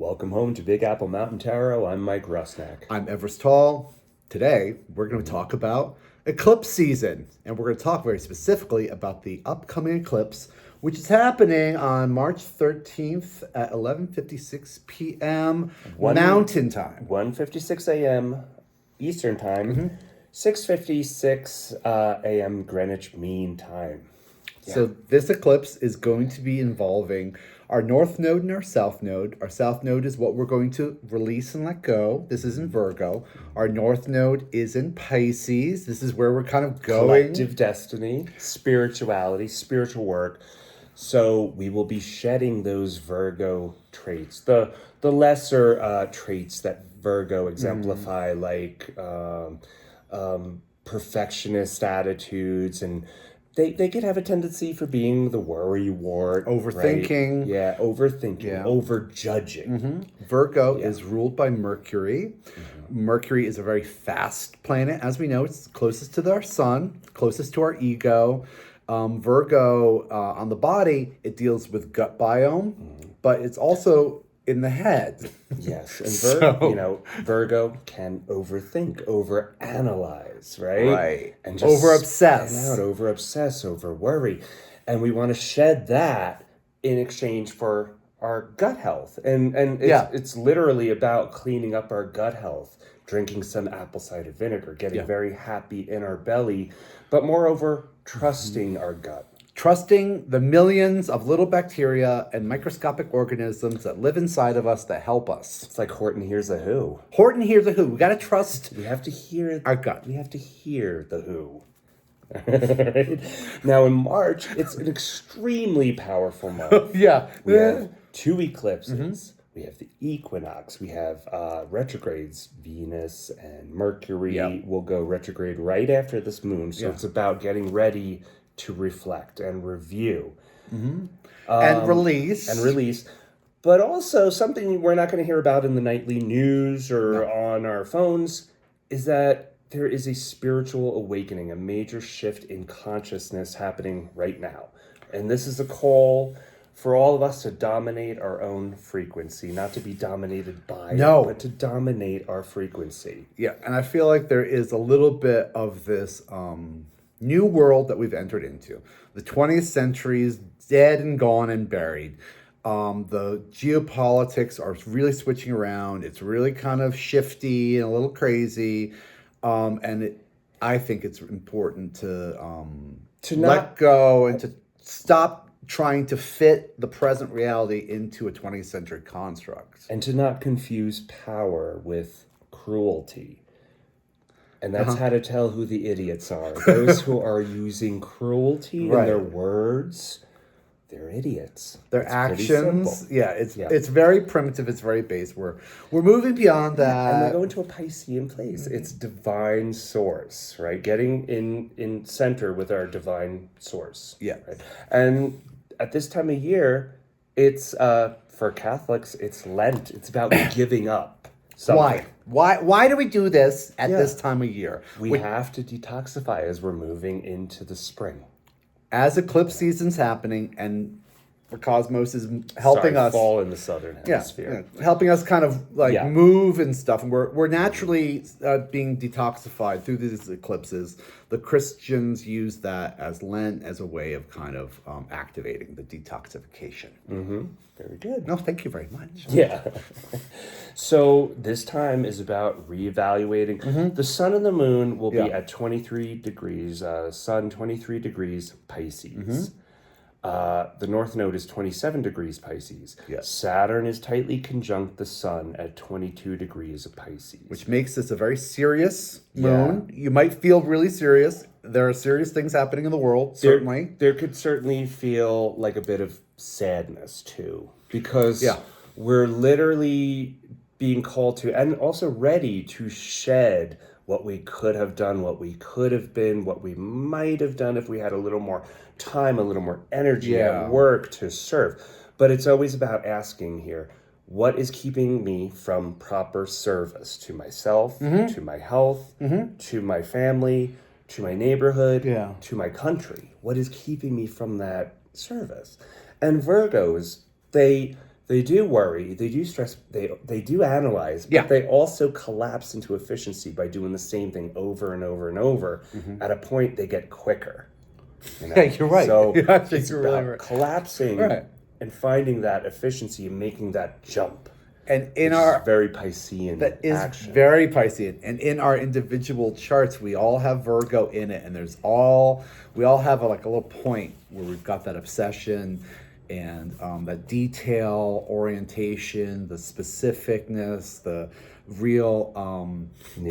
Welcome home to Big Apple Mountain Tarot. I'm Mike Rusnak. I'm Everest Tall. Today, we're going to talk about eclipse season. And we're going to talk very specifically about the upcoming eclipse, which is happening on March 13th at 11:56 p.m. Mountain Time. 1:56 a.m. Eastern Time, 6:56 a.m. Greenwich Mean Time. Yeah. So this eclipse is going to be involving our north node and our south node. Our south node is what we're going to release and let go. This is in Virgo. Our north node is in Pisces. This is where we're kind of going. Collective destiny, spirituality, spiritual work. So we will be shedding those Virgo traits, the lesser traits that Virgo exemplify, like perfectionist attitudes, and they could have a tendency for being the worrywart, Overthinking. right? Yeah, overthinking, overjudging. Virgo is ruled by Mercury. Mercury is a very fast planet. As we know, it's closest to our sun, closest to our ego. Virgo, on the body, it deals with gut biome, but it's also in the head. Yes, and Virgo can overthink, overanalyze, right? Right. And just over-obsess. Over-obsess, over-worry. And we want to shed that in exchange for our gut health. And it's literally about cleaning up our gut health, drinking some apple cider vinegar, getting very happy in our belly, but moreover, trusting our gut. Trusting the millions of little bacteria and microscopic organisms that live inside of us that help us. It's like Horton Hears a Who. Horton Hears a Who. We got to trust. We have to hear our gut. We have to hear the Who. Now in March, it's an extremely powerful month. We have two eclipses. We have the equinox. We have retrogrades. Venus and Mercury will go retrograde right after this moon. So it's about getting ready to reflect and review. And release. But also something we're not going to hear about in the nightly news or on our phones is that there is a spiritual awakening, a major shift in consciousness happening right now. And this is a call for all of us to dominate our own frequency, not to be dominated by it, but to dominate our frequency. Yeah, and I feel like there is a little bit of this new world that we've entered into. The 20th century is dead and gone and buried. The geopolitics are really switching around. It's really kind of shifty and a little crazy. I think it's important to let go and to stop trying to fit the present reality into a 20th century construct. And to not confuse power with cruelty. And that's how to tell who the idiots are. Those who are using cruelty in their words, they're idiots. Their actions, it's very primitive. It's very base. We're moving beyond that. And we go into a Piscean place. It's divine source, right? Getting in center with our divine source. Yeah. Right? And at this time of year, it's for Catholics, it's Lent. It's about giving up. Something. Why do we do this at this time of year? We have to detoxify as we're moving into the spring. As eclipse season's happening and the cosmos is helping us fall in the southern hemisphere. Helping us kind of move and stuff. And we're naturally being detoxified through these eclipses. The Christians use that as Lent as a way of kind of activating the detoxification. Very good. No, thank you very much. Yeah. So this time is about reevaluating. The sun and the moon will be at 23 degrees. Sun 23 degrees Pisces. The north node is 27 degrees Pisces. Yes. Saturn is tightly conjunct the sun at 22 degrees of Pisces. Which makes this a very serious moon. You might feel really serious. There are serious things happening in the world, certainly. There could certainly feel like a bit of sadness, too. Because we're literally being called to, and also ready to shed what we could have done, what we could have been, what we might have done if we had a little more time, a little more energy at work to serve. But it's always about asking here, what is keeping me from proper service to myself, to my health, to my family, to my neighborhood, to my country? What is keeping me from that service? And Virgos, they They do worry, they do stress, they do analyze, but they also collapse into efficiency by doing the same thing over and over and over. At a point, they get quicker. You know? Yeah, you're right. So you're it's really about right. collapsing and finding that efficiency and making that jump. And in our very Piscean that is action. very Piscean, and in our individual charts, we all have Virgo in it, and we all have like a little point where we've got that obsession and that detail orientation, the specificness, the real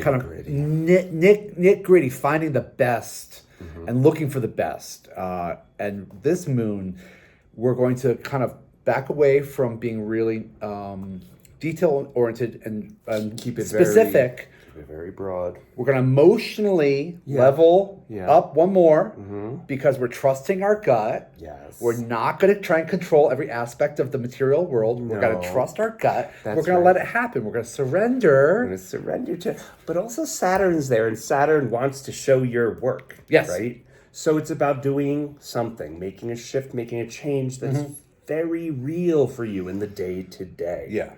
kind of nit gritty, finding the best and looking for the best. And this moon, we're going to kind of back away from being really detail oriented and keep it specific. Keep it very broad. We're going to emotionally level up one more because we're trusting our gut. Yes. We're not going to try and control every aspect of the material world. We're going to trust our gut. We're going to let it happen. We're going to surrender. We're going to surrender to. But also Saturn's there, and Saturn wants to show your work. Yes. Right? So it's about doing something, making a shift, making a change that's very real for you in the day to day. Yeah.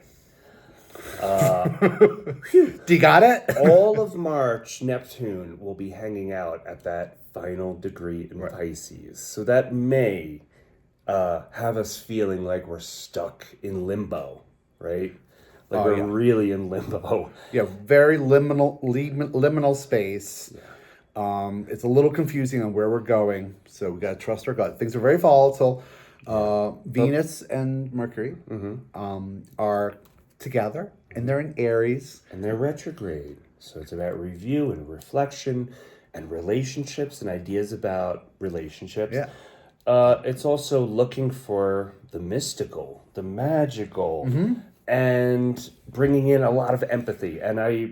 Do you got it? All of March, Neptune will be hanging out at that final degree in Pisces. So that may have us feeling like we're stuck in limbo, right? Like we're really in limbo. Yeah, very liminal space. Yeah. It's a little confusing on where we're going, so we got to trust our gut. Things are very volatile. Venus and Mercury are together, and they're in Aries. And they're retrograde. So it's about review and reflection and relationships and ideas about relationships. Yeah. It's also looking for the mystical, the magical, and bringing in a lot of empathy. And I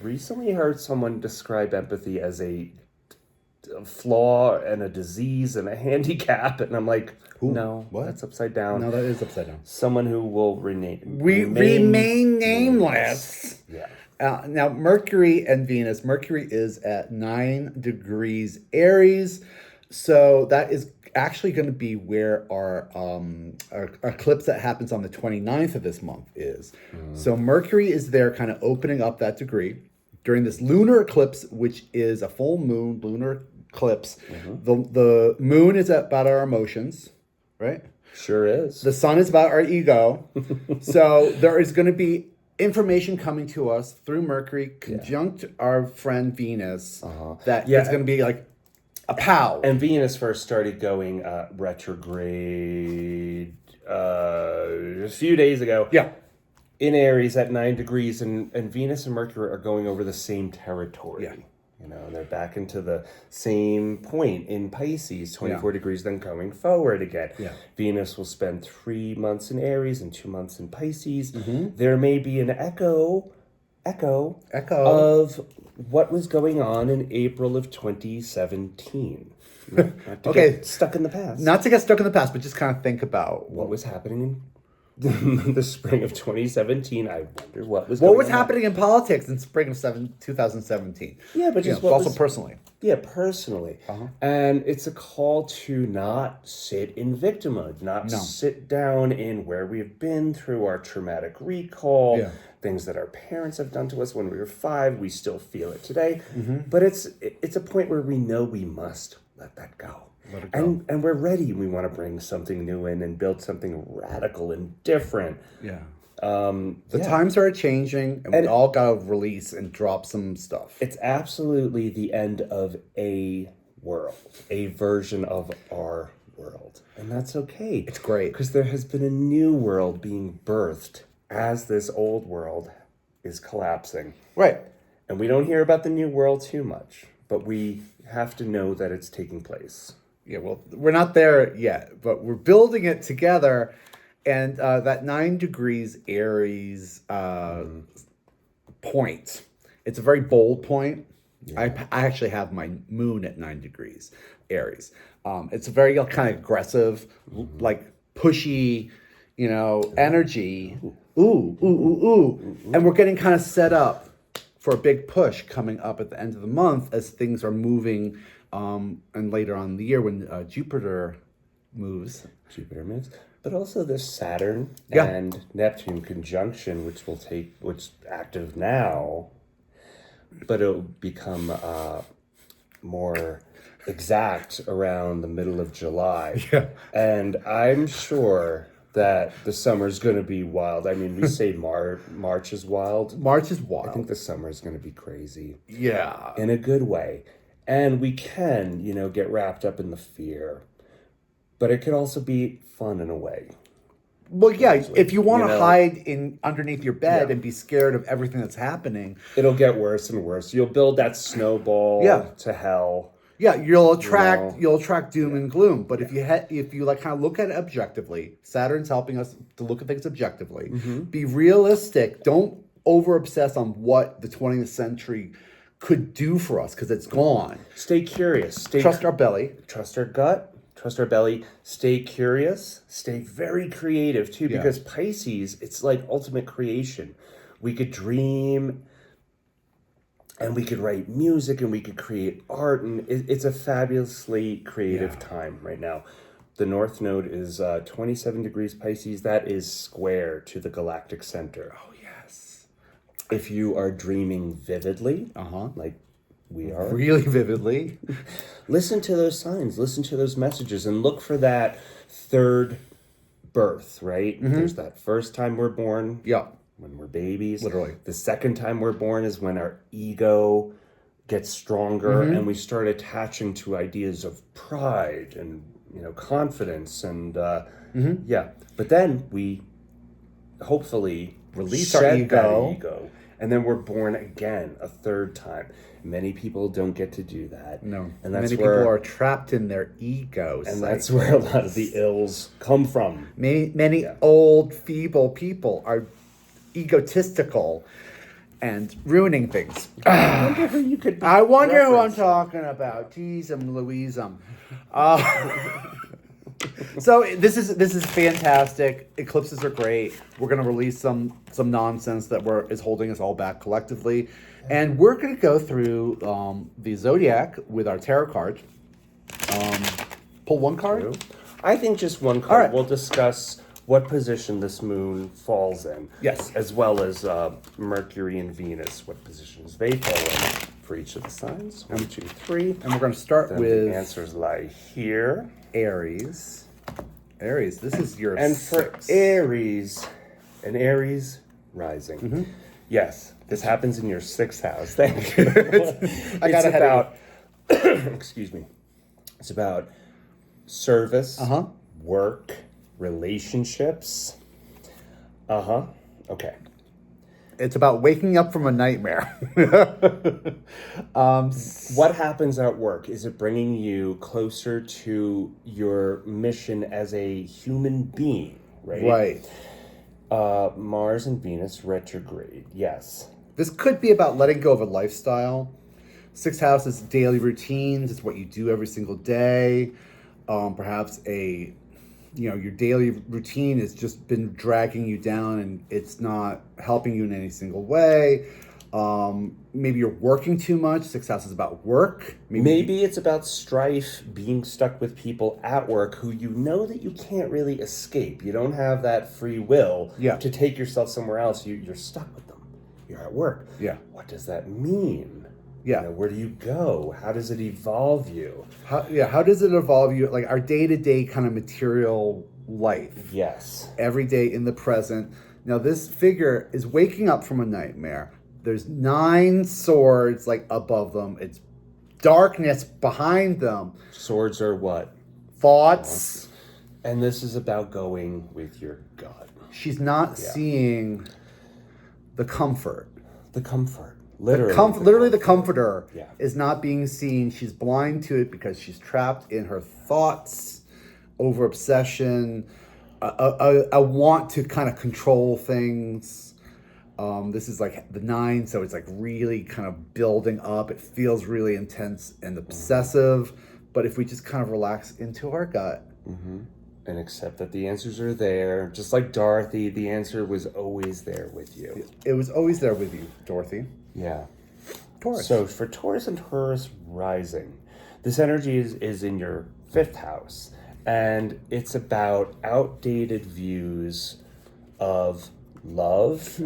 recently heard someone describe empathy as a flaw and a disease and a handicap, and I'm like, no, that's upside down. No, that is upside down. Someone who will remain nameless. Yeah. Now, Mercury and Venus. Mercury is at 9 degrees Aries, so that is actually going to be where our eclipse that happens on the 29th of this month is. So Mercury is there kind of opening up that degree during this lunar eclipse, which is a full moon lunar eclipse. The moon is about our emotions, right? Sure is. The sun is about our ego. So there is going to be information coming to us through Mercury, conjunct our friend Venus, that it's going to be like a pow. And Venus first started going retrograde a few days ago. Yeah. In Aries at 9 degrees, and Venus and Mercury are going over the same territory. Yeah. You know, they're back into the same point in Pisces, 24 degrees, then going forward again. Yeah. Venus will spend 3 months in Aries and 2 months in Pisces. There may be an echo of what was going on in April of 2017. Not to get stuck in the past. Not to get stuck in the past, but just kind of think about what was happening in the spring of 2017. I wonder what was happening in politics in spring of 2017. Yeah, but just personally. Yeah, personally. And it's a call to not sit in victimhood, not sit down in where we've been through our traumatic recall, things that our parents have done to us when we were 5. We still feel it today. But it's a point where we know we must let that go. And we're ready. We want to bring something new in and build something radical and different. Yeah. The times are changing, and we all got to release and drop some stuff. It's absolutely the end of a world, a version of our world. And that's okay. It's great. Because there has been a new world being birthed as this old world is collapsing. Right. And we don't hear about the new world too much, but we have to know that it's taking place. Yeah, well, we're not there yet, but we're building it together. And that 9 degrees Aries point, it's a very bold point. Yeah. I actually have my moon at 9 degrees Aries. It's a very kind of aggressive, like pushy, energy. Ooh. And we're getting kind of set up for a big push coming up at the end of the month as things are moving. And later on in the year when Jupiter moves. But also this Saturn Yeah. and Neptune conjunction, which active now, but it'll become more exact around the middle of July. Yeah. And I'm sure that the summer's going to be wild. I mean, we say March is wild. March is wild. I think the summer is going to be crazy. Yeah. In a good way. And we can, get wrapped up in the fear. But it can also be fun in a way. Well, yeah, if you want to hide underneath your bed Yeah. and be scared of everything that's happening, It'll get worse and worse. You'll build that snowball to hell. yeah, you'll attract doom and gloom. But if you like kind of look at it objectively, Saturn's helping us to look at things objectively. Be realistic. Don't over obsess on what the 20th century could do for us, because it's gone. Stay curious. Trust our belly. Trust our gut. Trust our belly. Stay curious. Stay very creative too, because Pisces, it's like ultimate creation. We could dream, and we could write music, and we could create art, and it's a fabulously creative time right now. The North Node is 27 degrees Pisces. That is square to the galactic center. Oh yes. If you are dreaming vividly, like we are, Really vividly. listen to those signs, listen to those messages, and look for that third birth, right? There's that first time we're born. Yeah. When we're babies. Literally. The second time we're born is when our ego gets stronger and we start attaching to ideas of pride and, confidence and, But then we hopefully Release our shed that ego. ego. And then we're born again a third time. Many people don't get to do that. No. And that's Many where, people are trapped in their egos. and that's where a lot of the ills come from. Many old, feeble people are egotistical and ruining things. I wonder who you could I wonder who I'm reference. talking about. Tease 'em, Louise 'em. So this is fantastic. Eclipses are great. We're gonna release some nonsense that is holding us all back collectively, and we're gonna go through the zodiac with our tarot card. Pull one card. I think just one card. All right. We'll discuss what position this moon falls in. Yes. As well as Mercury and Venus, what positions they fall in for each of the signs. 1, 2, 3. And we're gonna start Then with the answers lie here. Aries. Aries, this is your And for 6. Aries, an Aries rising. Yes, this happens in your 6th house. Thank you. I got ahead of about, excuse me, it's about service, work, relationships. Okay. It's about waking up from a nightmare. What happens at work? Is it bringing you closer to your mission as a human being, right? Right. Mars and Venus retrograde, yes. This could be about letting go of a lifestyle. 6th house is daily routines. It's what you do every single day. Perhaps your daily routine has just been dragging you down and it's not helping you in any single way. Maybe you're working too much. 6th house is about work. Maybe it's about strife, being stuck with people at work who you know that you can't really escape. You don't have that free will to take yourself somewhere else. You're stuck with them. You're at work. Yeah. What does that mean? Yeah. Where do you go? How does it evolve you? How does it evolve you? Like our day-to-day kind of material life. Yes. Every day in the present. Now this figure is waking up from a nightmare. There's 9 swords like above them. It's darkness behind them. Swords are what? Thoughts. And this is about going with your gut. She's not seeing the comfort. The comfort. Literally. Literally the comforter Yeah. is not being seen. She's blind to it because she's trapped in her thoughts, over obsession, a want to kind of control things. This is like the 9, so it's like really kind of building up. It feels really intense and obsessive. But if we just kind of relax into our gut. And accept that the answers are there. Just like Dorothy, the answer was always there with you. It was always there with you, Dorothy. Yeah. Taurus. So for Taurus and Taurus rising, this energy is in your 5th house. And it's about outdated views of love,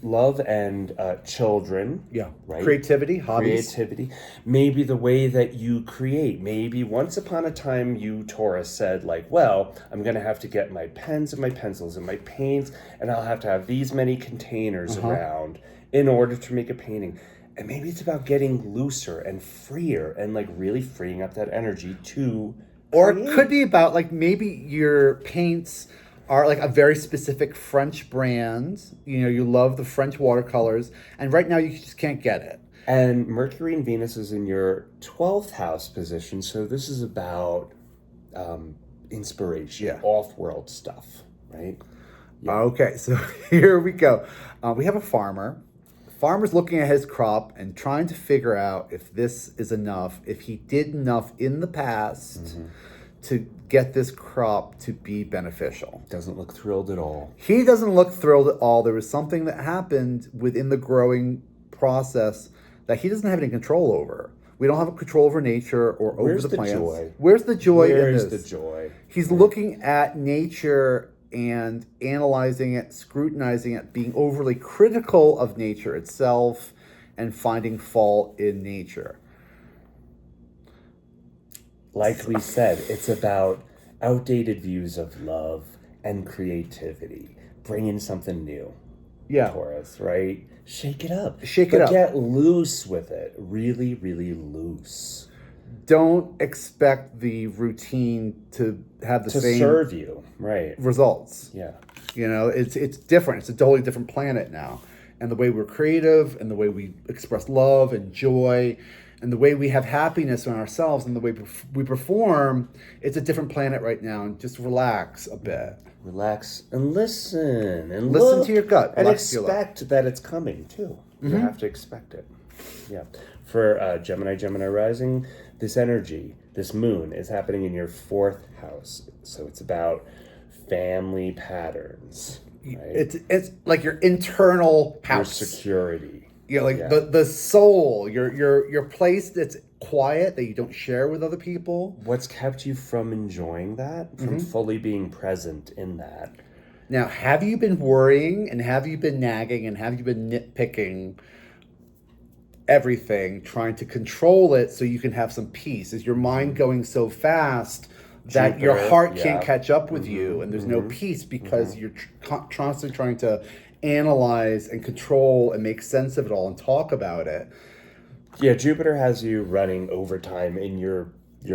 love and children. Yeah. Right? Creativity, hobbies. Creativity. Maybe the way that you create. Maybe once upon a time you, Taurus, said like, well, I'm going to have to get my pens and my pencils and my paints, and I'll have to have these many containers around in order to make a painting. And maybe it's about getting looser and freer and like really freeing up that energy to Or create. it could be about like maybe your paints are like a very specific French brand. You know, you love the French watercolors, and right now you just can't get it. And Mercury and Venus is in your 12th house position, so this is about inspiration, off-world stuff, right? Okay, so here we go. We have a farmer. Farmer's looking at his crop and trying to figure out if this is enough, if he did enough in the past to get this crop to be beneficial. Doesn't look thrilled at all. He doesn't look thrilled at all. There was something that happened within the growing process that he doesn't have any control over. We don't have control over nature or over the plants. Joy? Where's the joy in this? Where's the joy? He's looking at nature and analyzing it, scrutinizing it, being overly critical of nature itself, and finding fault in nature. Like we said, it's about outdated views of love and creativity. Bring in something new. Yeah. Taurus, right? Shake it up. Shake it up. Get loose with it. Really, really loose. Don't expect the routine to have the To same serve you, right? results. Yeah. You know, it's different. It's a totally different planet now. And the way we're creative and the way we express love and joy and the way we have happiness in ourselves and the way we perform, it's a different planet right now. And just relax a bit. Relax and listen. And Listen look to your gut. and Relax your gut. expect that it's coming, too. You have to expect it. Yeah. For Gemini rising, this energy, this moon, is happening in your 4th house. So it's about family patterns. Right? It's like your internal house. Your security. You know, like the soul, your place that's quiet, that you don't share with other people. What's kept you from enjoying that? From fully being present in that? Now, have you been worrying and have you been nagging and have you been nitpicking everything, trying to control it so you can have some peace? Is your mind going so fast that your heart can't catch up with you and there's no peace because you're constantly trying to analyze and control and make sense of it all and talk about it? Yeah, Jupiter has you running overtime in your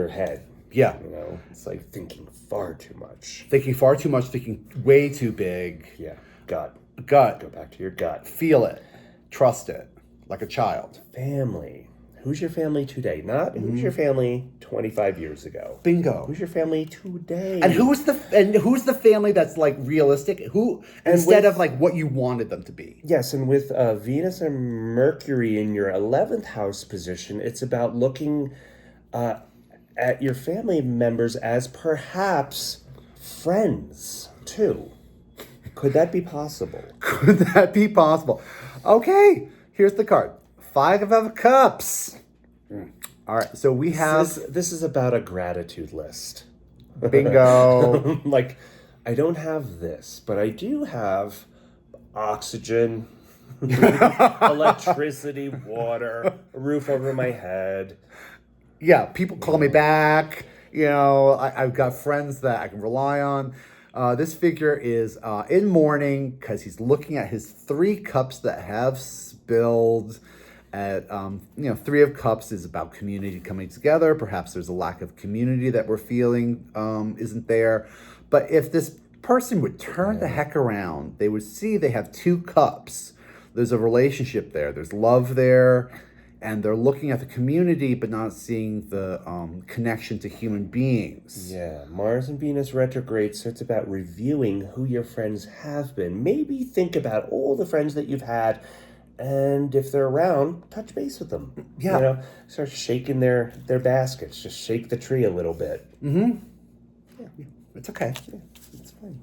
head. Yeah. You know, it's like thinking far too much. Thinking far too much, thinking way too big. Yeah. Gut. Gut. Go back to your gut. Feel it. Trust it. Like a child. Family. Who's your family today? Not who's your family 25 years ago. Bingo. Who's your family today? And who's the family that's like realistic? Who instead of like what you wanted them to be? Yes, and with Venus and Mercury in your 11th house position, it's about looking at your family members as perhaps friends too. Could that be possible? Could that be possible? Okay, here's the card. 5 of Cups. All right, so we have... This is about a gratitude list. Bingo. Like, I don't have this, but I do have oxygen, electricity, water, a roof over my head. Yeah, people call me back. You know, I've got friends that I can rely on. This figure is in mourning because he's looking at his 3 cups that have spilled. At 3 of Cups is about community coming together. Perhaps there's a lack of community that we're feeling isn't there. But if this person would turn the heck around, they would see they have 2 cups. There's a relationship there. There's love there. And they're looking at the community, but not seeing the connection to human beings. Yeah, Mars and Venus retrograde, so it's about reviewing who your friends have been. Maybe think about all the friends that you've had, and if they're around, touch base with them. Yeah. You know, start shaking their baskets. Just shake the tree a little bit. Mm-hmm. Yeah. It's okay. Yeah, it's fine.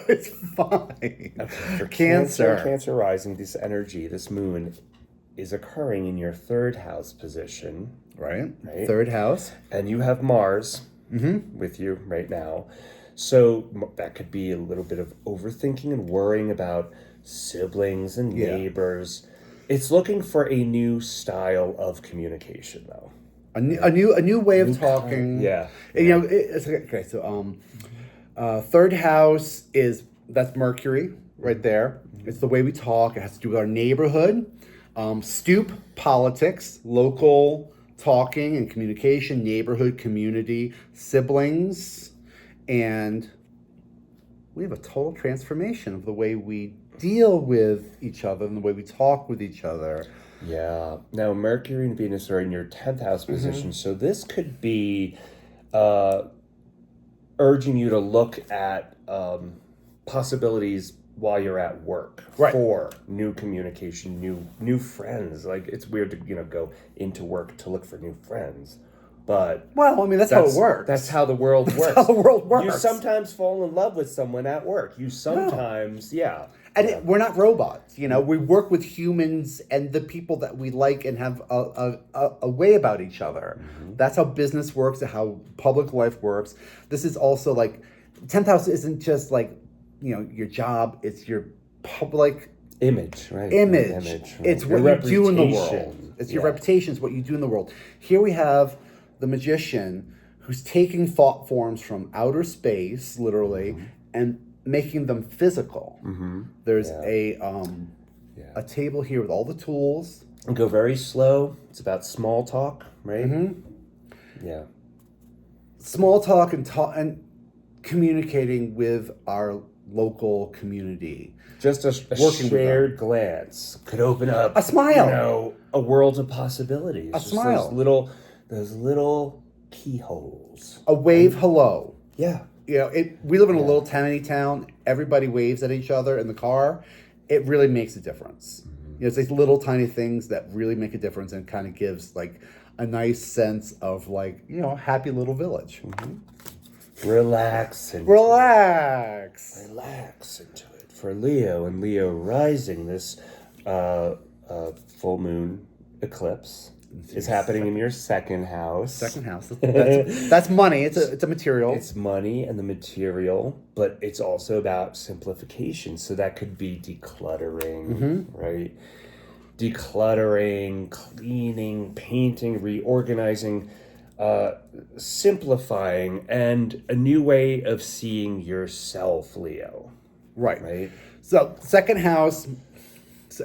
It's fine. Okay, for Cancer. Cancer rising, this energy, this moon, is occurring in your 3rd house position. Right. Right. 3rd house. And you have Mars with you right now. So that could be a little bit of overthinking and worrying about siblings and neighbors. It's looking for a new style of communication, though. A new way of talking. You know, it's okay. So, third house that's Mercury right there. It's the way we talk. It has to do with our neighborhood, stoop politics, local talking and communication, neighborhood, community, siblings, and we have a total transformation of the way we deal with each other and the way we talk with each other. Yeah. Now, Mercury and Venus are in your 10th house position, so this could be urging you to look at possibilities while you're at work for new communication, new friends. Like, it's weird to go into work to look for new friends, but I mean that's how it works. That's how the world works. That's how the world works. You sometimes fall in love with someone at work. You sometimes, we're not robots. You know, we work with humans and the people that we like and have a way about each other. That's how business works and how public life works. This is also like 10th house isn't just like, your job. It's your public image, right? Image. It's what you do in the world. It's your reputation. It's what you do in the world. Here we have the magician who's taking thought forms from outer space, literally, and making them physical. There's a table here with all the tools. And go very slow. It's about small talk, right? Yeah. Small talk and communicating with our local community. Just a shared glance could open up a smile. A world of possibilities. A smile. Those little keyholes. A wave hello. Yeah. We live in a little tiny town. Everybody waves at each other in the car. It really makes a difference. It's these little tiny things that really make a difference and kind of gives like a nice sense of like, happy little village. Relax into it. For Leo and Leo rising, this full moon eclipse is happening in your second house. Second house. That's money. It's a material. It's money and the material, but it's also about simplification. So that could be decluttering, right? Decluttering, cleaning, painting, reorganizing, simplifying, and a new way of seeing yourself, Leo. Right. So second house,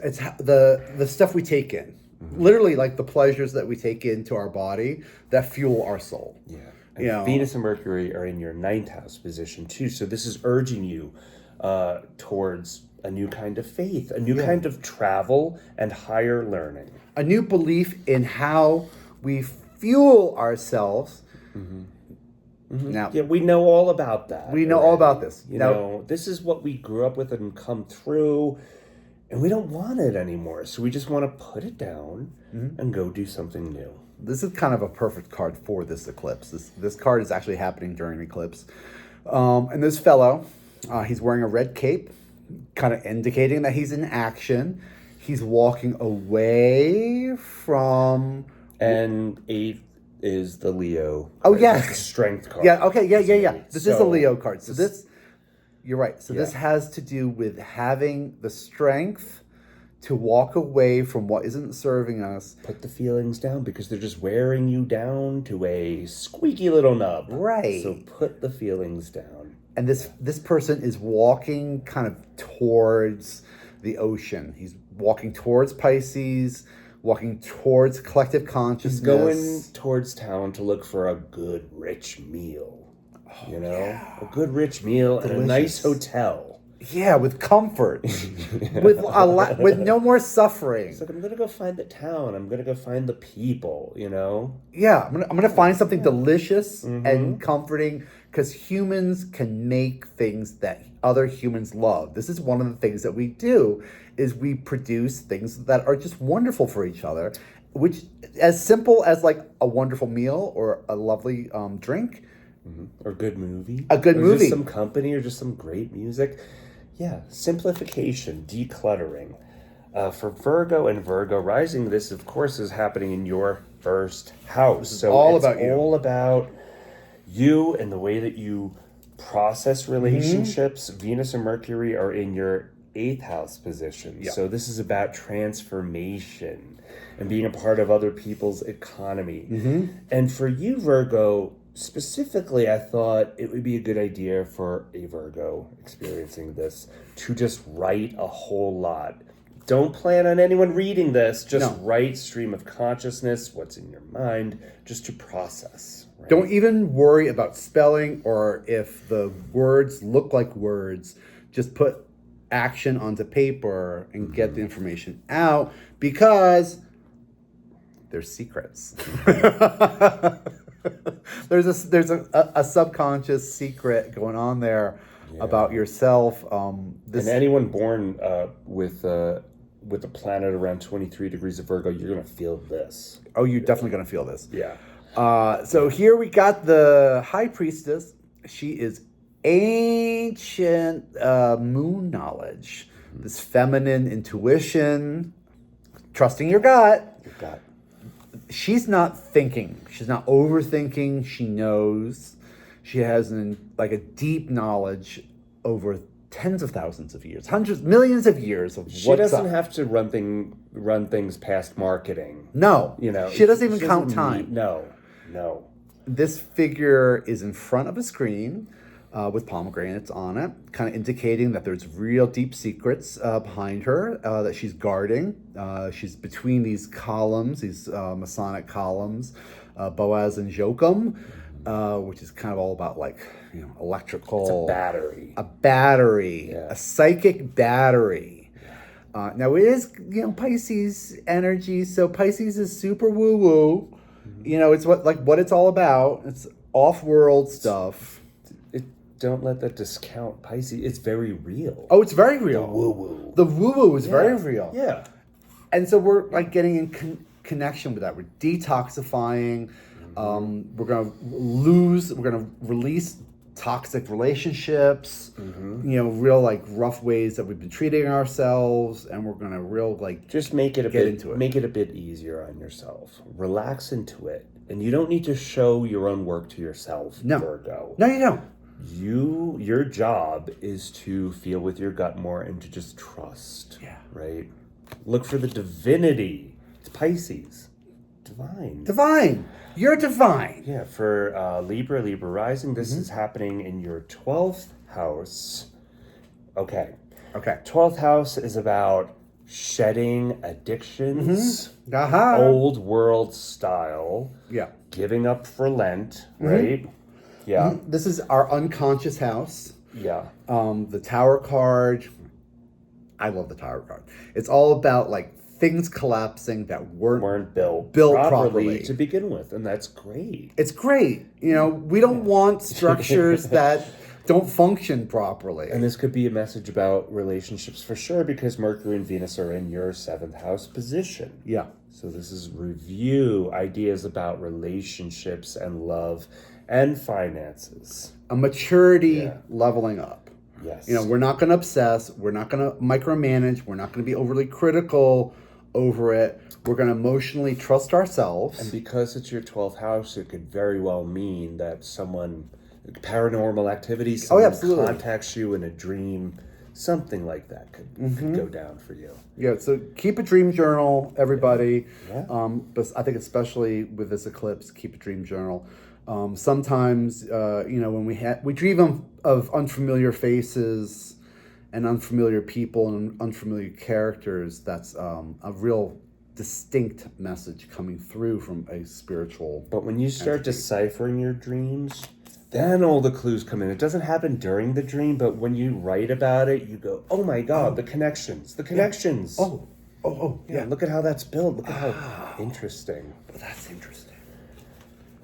it's the stuff we take in. Literally like the pleasures that we take into our body that fuel our soul. Yeah. And Venus and Mercury are in your 9th house position too. So this is urging you towards a new kind of faith, a new kind of travel and higher learning. A new belief in how we fuel ourselves. Now, we know all about that. We know all about this. This is what we grew up with and come through. And we don't want it anymore. So we just want to put it down and go do something new. This is kind of a perfect card for this eclipse. This card is actually happening during eclipse. And this fellow, he's wearing a red cape, kind of indicating that he's in action. He's walking away from... And 8 is the Leo. Oh, yes. Strength card. Yeah, okay, yeah. This is a Leo card. So this... You're right. So this has to do with having the strength to walk away from what isn't serving us. Put the feelings down because they're just wearing you down to a squeaky little nub. Right. So put the feelings down. And this person is walking kind of towards the ocean. He's walking towards Pisces, walking towards collective consciousness. He's going towards town to look for a good, rich meal. A good rich meal and a nice hotel. Yeah, with comfort, with no more suffering. It's like, I'm gonna go find the town. I'm gonna go find the people. Yeah, I'm gonna find something delicious and comforting because humans can make things that other humans love. This is one of the things that we do is we produce things that are just wonderful for each other, which as simple as like a wonderful meal or a lovely drink. Or a good movie. A good movie. Just some company or just some great music. Yeah, simplification, decluttering. For Virgo and Virgo rising, this, of course, is happening in your first house. So all it's about you. All about you and the way that you process relationships, Venus and Mercury are in your 8th house position. Yeah. So this is about transformation and being a part of other people's economy. And for you, Virgo, specifically, I thought it would be a good idea for a Virgo experiencing this to just write a whole lot. Don't plan on anyone reading this. Just write stream of consciousness, what's in your mind, just to process. Right? Don't even worry about spelling or if the words look like words. Just put action onto paper and get the information out because there's secrets. There's a subconscious secret going on there about yourself. And anyone born with a planet around 23 degrees of Virgo, you're going to feel this. Oh, you're definitely going to feel this. Yeah. So here we got the High Priestess. She is ancient moon knowledge, this feminine intuition, trusting your gut. Your gut. She's not thinking. She's not overthinking. She knows. She has a deep knowledge over tens of thousands of years, hundreds, millions of years of she doesn't have to run things past marketing. No, she doesn't even count time. No. This figure is in front of a screen with pomegranates on it, kind of indicating that there's real deep secrets behind her that she's guarding. She's between these columns, these Masonic columns, Boaz and Joachim, which is kind of all about electrical. It's a battery. A battery, a psychic battery. Now it is, Pisces energy, so Pisces is super woo-woo. It's what it's all about. It's off-world stuff. Don't let that discount Pisces. It's very real. Oh, it's very real. The woo-woo. The woo-woo is very real. Yeah. And so we're getting in connection with that. We're detoxifying. We're going to release toxic relationships, real rough ways that we've been treating ourselves. And we're going to just make it into it. Make it a bit easier on yourself. Relax into it. And you don't need to show your own work to yourself, Virgo. No, you don't. Your job is to feel with your gut more and to just trust. Yeah. Right? Look for the divinity. It's Pisces. Divine. Divine. You're divine. Yeah, for Libra rising, this is happening in your 12th house. Okay. 12th house is about shedding addictions, old world style. Yeah. Giving up for Lent, right? Yeah. This is our unconscious house. Yeah. The Tower card. I love the Tower card. It's all about things collapsing that weren't built properly to begin with, and that's great. It's great. We don't want structures that don't function properly. And this could be a message about relationships for sure, because Mercury and Venus are in your 7th house position. Yeah. So this is review, ideas about relationships and love and finances. A maturity leveling up. Yes. We're not going to obsess. We're not going to micromanage. We're not going to be overly critical over it. We're going to emotionally trust ourselves. And because it's your 12th house, it could very well mean that paranormal activity, someone contacts you in a dream, something like that could go down for you. Yeah, so keep a dream journal, everybody. Yeah. But I think especially with this eclipse, keep a dream journal. Sometimes, when we dream of unfamiliar faces and unfamiliar people and unfamiliar characters, that's a real distinct message coming through from a spiritual. But when you start deciphering your dreams, then all the clues come in. It doesn't happen during the dream, but when you write about it, you go, oh my God, the connections. Yeah. Yeah, look at how that's built. Look at how interesting. Well, that's interesting.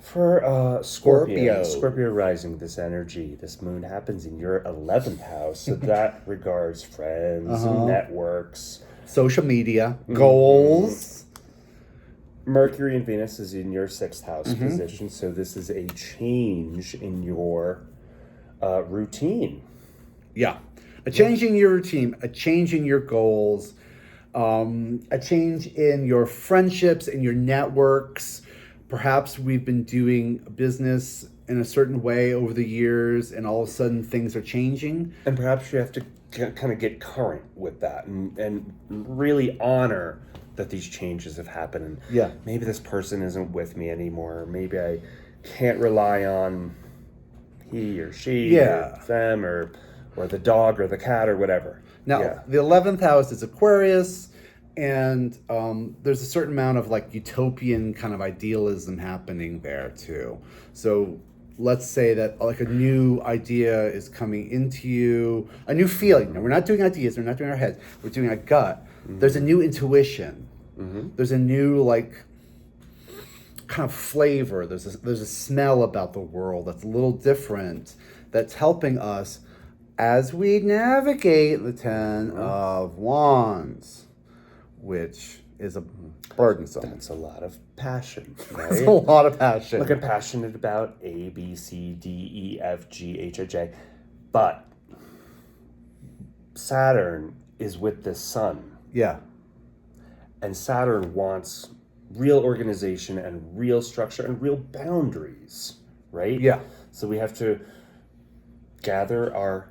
For Scorpio rising, this energy, this moon happens in your 11th house. So that regards friends, networks, social media, goals. Mercury and Venus is in your 6th house position. So this is a change in your routine. Yeah. A change in your routine, a change in your goals, a change in your friendships and your networks. Perhaps we've been doing business in a certain way over the years, and all of a sudden things are changing. And perhaps you have to kind of get current with that and really honor that these changes have happened. And Yeah. maybe this person isn't with me anymore. Maybe I can't rely on he or she or them or the dog or the cat or whatever. Now, the 11th house is Aquarius, and there's a certain amount of like utopian kind of idealism happening there too. So let's say that like a new idea is coming into you, a new feeling. Now, we're not doing ideas, we're not doing our heads, we're doing a gut. Mm-hmm. There's a new intuition. Mm-hmm. There's a new like kind of flavor. There's a smell about the world that's a little different, that's helping us as we navigate the Ten of Wands, which is a burdensome. That's a lot of passion, right? That's a lot of passion. Look, I'm passionate about A, B, C, D, E, F, G, H, I, J. But Saturn is with the sun. Yeah. And Saturn wants real organization and real structure and real boundaries, right? Yeah. So we have to gather our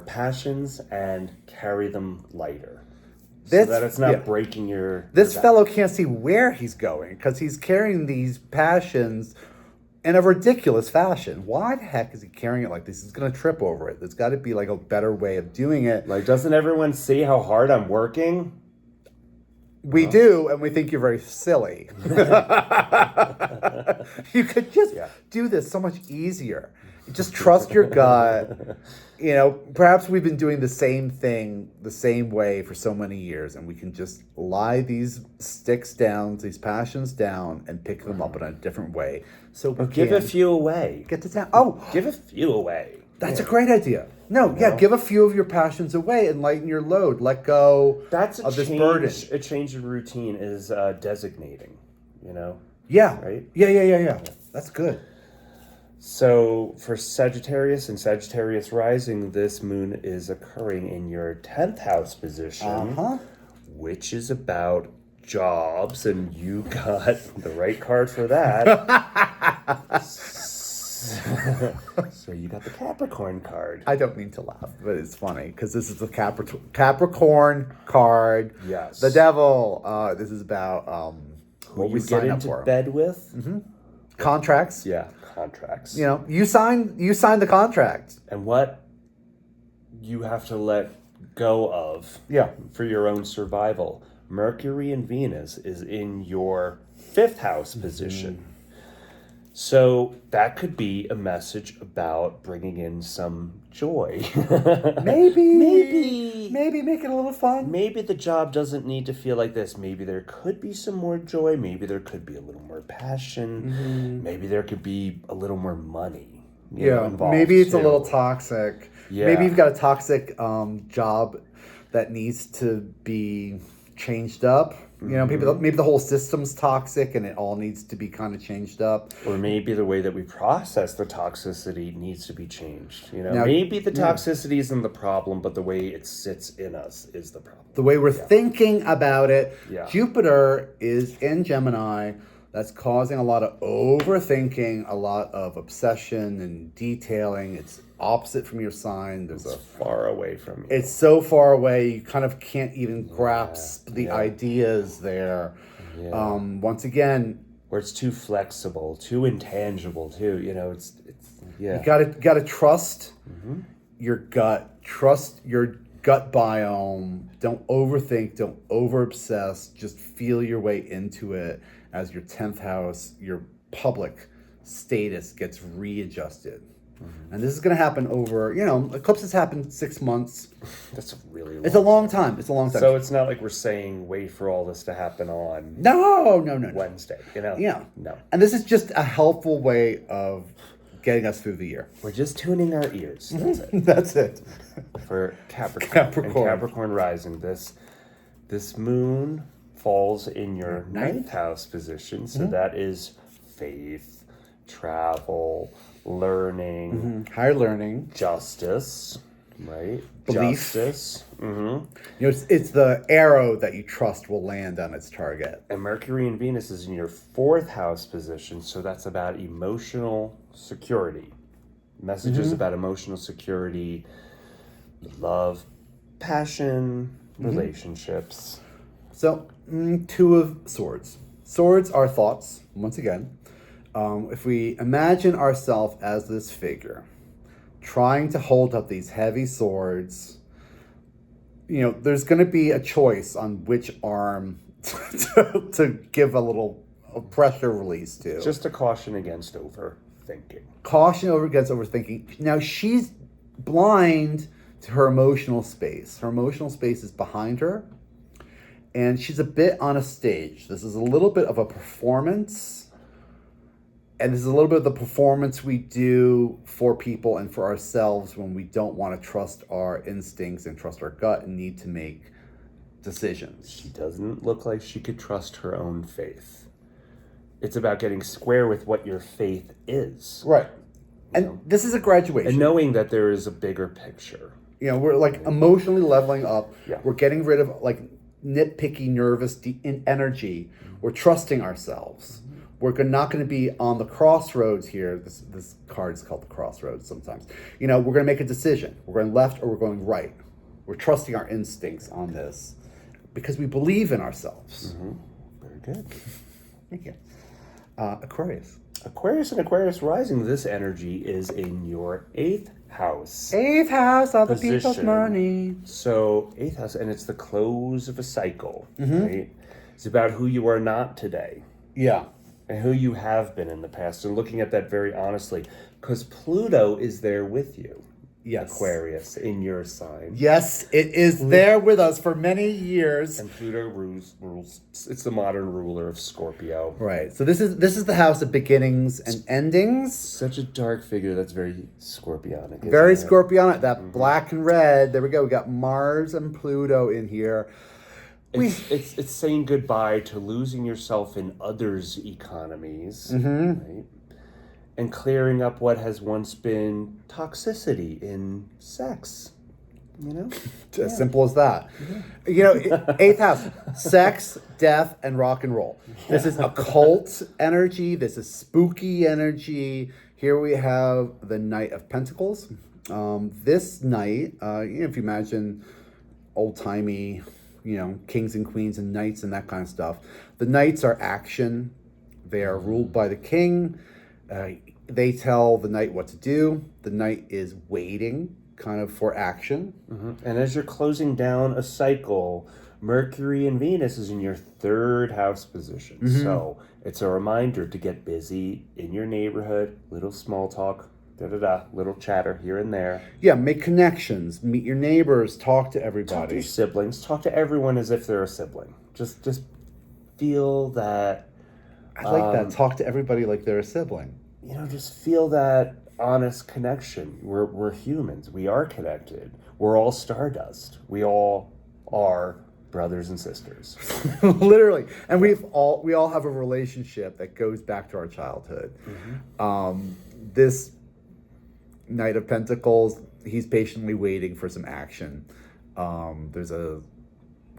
passions and carry them lighter. So that it's not breaking your... This fellow can't see where he's going because he's carrying these passions in a ridiculous fashion. Why the heck is he carrying it like this? He's going to trip over it. There's got to be like a better way of doing it. Like, doesn't everyone see how hard I'm working? We do, and we think you're very silly. You could just do this so much easier. Just trust your gut. You know, perhaps we've been doing the same thing the same way for so many years, and we can just lie these sticks down, these passions down, and pick them up in a different way. So we give a few away. Get to town. Oh, give a few away. That's a great idea. No, give a few of your passions away and lighten your load. Let go of this burden. A change of routine is designating, you know? Yeah. Right? Yeah. That's good. So for Sagittarius and Sagittarius rising, this moon is occurring in your 10th house position, which is about jobs, and you got the right card for that. So you got the Capricorn card. I don't mean to laugh, but it's funny because this is the Capricorn card. Yes. The devil. This is about who you get into bed with. Mm-hmm. Contracts. Yeah, contracts. You know, you sign the contract. And what you have to let go of for your own survival. Mercury and Venus is in your 5th house position. So that could be a message about bringing in some joy. Maybe make it a little fun. Maybe the job doesn't need to feel like this. Maybe there could be some more joy. Maybe there could be a little more passion. Mm-hmm. Maybe there could be a little more money. Maybe it's a little toxic. Yeah. Maybe you've got a toxic job that needs to be changed up. You know, maybe the whole system's toxic and it all needs to be kind of changed up. Or maybe the way that we process the toxicity needs to be changed. You know, maybe the toxicity isn't the problem, but the way it sits in us is the problem. The way we're thinking about it. Yeah. Jupiter is in Gemini. That's causing a lot of overthinking, a lot of obsession and detailing. It's opposite from your sign. It's far away from you. It's so far away, you kind of can't even grasp the ideas there. Yeah. Once again, where it's too flexible, too intangible, too. You know, it's You gotta trust your gut. Trust your gut biome. Don't overthink. Don't over obsess. Just feel your way into it. As your 10th house, your public status gets readjusted. Mm-hmm. And this is going to happen over, eclipses happen 6 months. That's really long. It's a long time. It's a long time. So it's not like we're saying wait for all this to happen on No. Wednesday, Yeah. No. And this is just a helpful way of getting us through the year. We're just tuning our ears. That's it. That's it. For Capricorn. And Capricorn rising, this moon falls in your 9th house position. So that is faith, travel, learning, higher learning, justice, right? Belief. Justice. It's the arrow that you trust will land on its target. And Mercury and Venus is in your 4th house position. So that's about emotional security. Messages about emotional security, love, passion, relationships. So, Two of Swords. Swords are thoughts, once again. If we imagine ourselves as this figure, trying to hold up these heavy swords, there's going to be a choice on which arm to give a little pressure release to. Just a caution against overthinking. Caution against overthinking. Now, she's blind to her emotional space. Her emotional space is behind her, and she's a bit on a stage. This is a little bit of a performance, and this is a little bit of the performance we do for people and for ourselves when we don't want to trust our instincts and trust our gut and need to make decisions. She doesn't look like she could trust her own faith. It's about getting square with what your faith is. Right. And this is a graduation. And knowing that there is a bigger picture. We're like emotionally leveling up. Yeah. We're getting rid of like nitpicky, nervous energy. We're trusting ourselves. We're not going to be on the crossroads here. This card is called the crossroads sometimes. We're going to make a decision. We're going left or we're going right. We're trusting our instincts on this because we believe in ourselves. Very good. Thank you. Aquarius. Aquarius and Aquarius rising, this energy is in your 8th house. 8th house, all the position. people's money. So 8th house, and it's the close of a cycle, right? It's about who you are not today. Yeah. And who you have been in the past, and looking at that very honestly, because Pluto is there with you. Yes. Aquarius in your sign. Yes, it is there with us for many years. And Pluto rules. It's the modern ruler of Scorpio. Right. So this is the house of beginnings and endings. Such a dark figure. That's very Scorpionic. Very Scorpionic. That black and red. There we go. We got Mars and Pluto in here. It's saying goodbye to losing yourself in others' economies, right? And clearing up what has once been toxicity in sex. As simple as that. 8th house, sex, death, and rock and roll. This is occult energy. This is spooky energy. Here we have the Knight of Pentacles. This knight, if you imagine old-timey, kings and queens and knights and that kind of stuff. The knights are action. They are ruled by the king. They tell the knight what to do. The knight is waiting kind of for action. And as you're closing down a cycle, Mercury and Venus is in your 3rd house position. So it's a reminder to get busy in your neighborhood, little small talk, little chatter here and there. Yeah, make connections, meet your neighbors, talk to Talk everybody. to your siblings, talk to everyone as if they're a sibling. Just feel that. I like that. Talk to everybody like they're a sibling. Just feel that honest connection. We're humans. We are connected. We're all stardust. We all are brothers and sisters. Literally. And we all have a relationship that goes back to our childhood. This Knight of Pentacles, he's patiently waiting for some action. There's a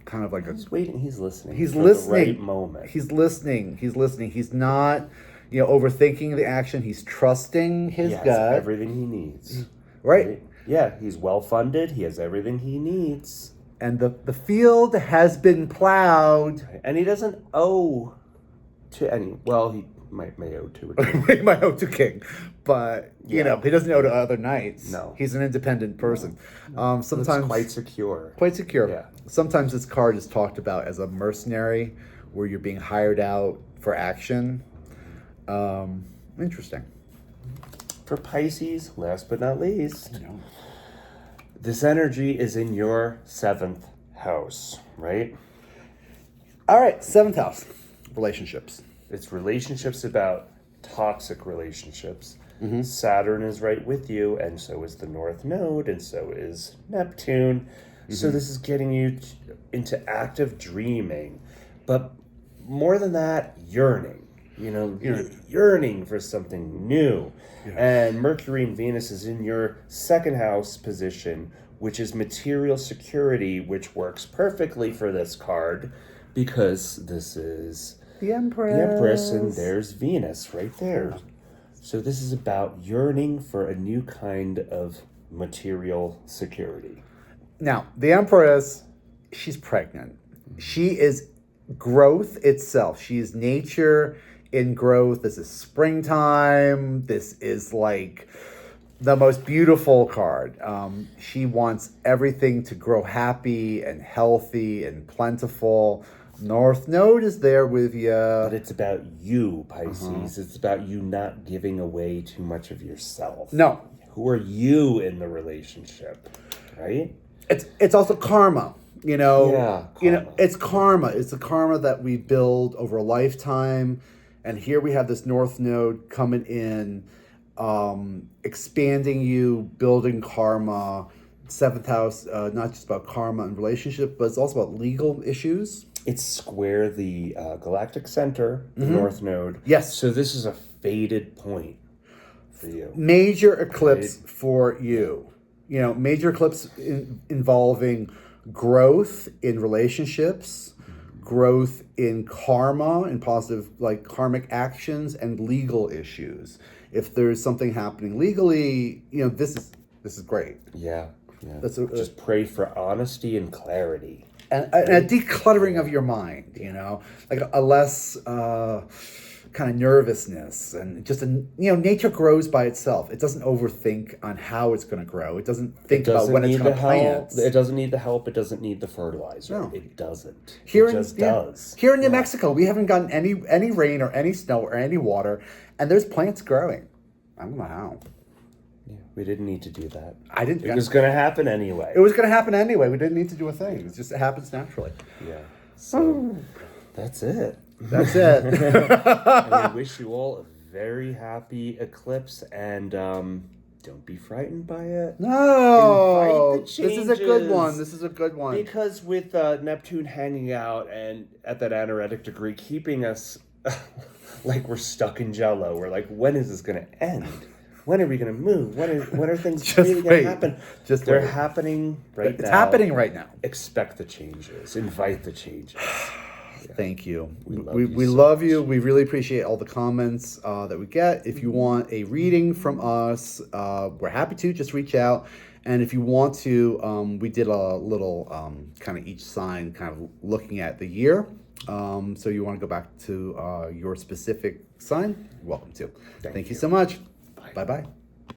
kind of like He's waiting. He's listening. He's for listening. The right moment. He's listening. He's not, overthinking the action. He's trusting his He has gut. everything he needs. Right. Yeah, he's well funded. He has everything he needs. And the field has been plowed. And he doesn't owe to any. Well, he may owe to it. He might owe to king, but he doesn't owe to other knights. No, he's an independent person. Sometimes it's quite secure. Quite secure. Yeah. Sometimes this card is talked about as a mercenary, where you're being hired out for action. Interesting. For Pisces, last but not least, this energy is in your 7th house, right? All right, 7th house, relationships. It's relationships about toxic relationships. Saturn is right with you, and so is the North Node, and so is Neptune. So this is getting you into active dreaming. But more than that, yearning. You're yearning for something new. Yes. And Mercury and Venus is in your 2nd house position, which is material security, which works perfectly for this card because this is the Empress. The Empress, and there's Venus right there. So this is about yearning for a new kind of material security. Now, the Empress, she's pregnant. She is growth itself. She is nature in growth. This is springtime. This is like the most beautiful card. She wants everything to grow happy and healthy and plentiful. North Node is there with you. But it's about you, Pisces. It's about you not giving away too much of yourself. No. Who are you in the relationship, right? It's also karma. You know, karma. It's karma. It's the karma that we build over a lifetime. And here we have this North Node coming in, expanding you, building karma. Seventh house, not just about karma and relationship, but it's also about legal issues. It's square the galactic center, the North Node. Yes. So this is a fated point for you. Major eclipse for you. You know, major eclipse involving growth in relationships, growth in karma and positive, like karmic actions, and legal issues. If there's something happening legally, you know, this is great. Yeah. Just pray for honesty and clarity. And a decluttering of your mind, you know, like a less kind of nervousness, and just nature grows by itself. It doesn't overthink on how it's going to grow. It doesn't think about when it's going to plant. It doesn't need the help. It doesn't need the fertilizer. No. It doesn't. It just does. Here in New Mexico, we haven't gotten any rain or any snow or any water, and there's plants growing. I don't know how. Yeah, we didn't need to do that. It was going to happen anyway. It was going to happen anyway. We didn't need to do a thing. It happens naturally. Yeah. So that's it. That's it. And we wish you all a very happy eclipse, and don't be frightened by it. No, Invite the this is a good one. changes. This is a good one. Because with Neptune hanging out and at that anaretic degree, keeping us like we're stuck in jello. We're like, when is this going to end? When are we going to move? When are things really going to happen? They're happening right now. It's happening right now. Expect the changes. Invite the changes. Yeah. Thank you. We love you. We really appreciate all the comments that we get. If you want a reading from us, we're happy to. Just reach out. And if you want to, we did a little kind of each sign kind of looking at the year. So you want to go back to your specific sign, you're welcome to. Thank you so much. Bye-bye.